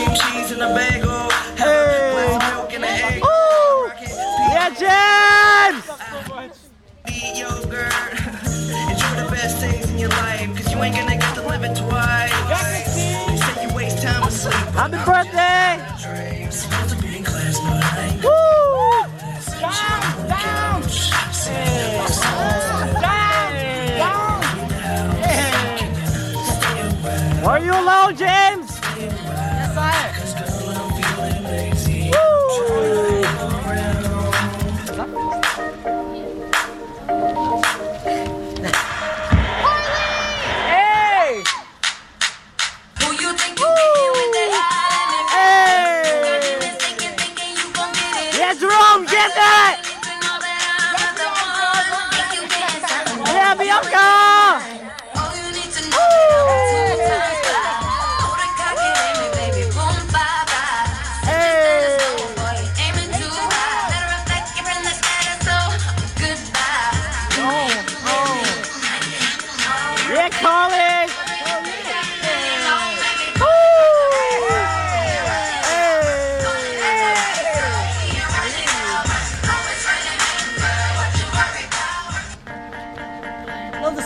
cream cheese and a bagel. Hey. Milk and an egg. Yeah, James! Eat yogurt. Enjoy the best things in your life, cause you ain't gonna get to live it twice. You say you waste time asleep. Happy birthday! Woo! Are you alone, James? Yes, I am. Hey! Who you think you thinking with that Hey! Yeah, Jerome, get that! Yeah, Bianca! Yeah, Colin!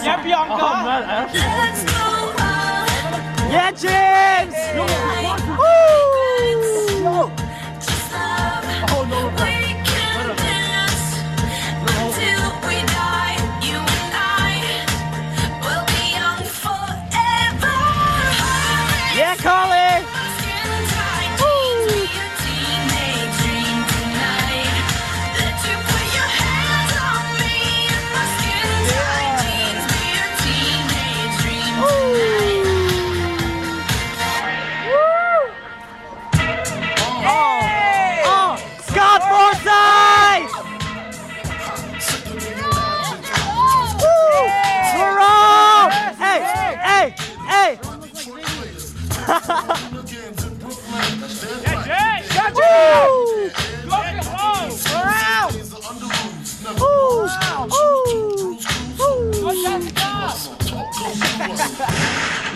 Yeah, Bianca. Yeah, James! Woo! Yeah, Colin! Scott Forsyth! Jerome! Hey, hey, hey!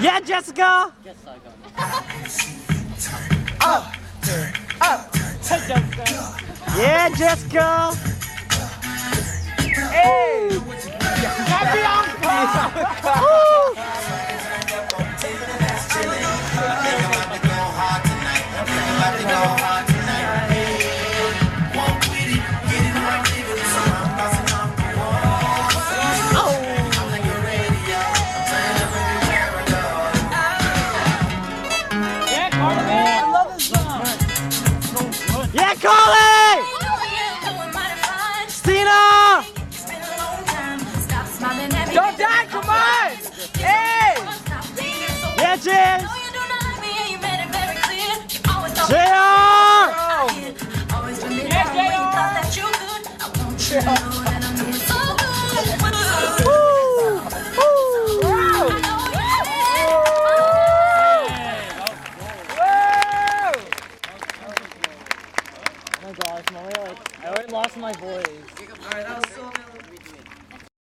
Yeah, Jessica! Yeah, Jessica! Hey! Yeah, Colin! Christina! Don't die, come on! Hey! Yeah, James! JR! Yeah, JR!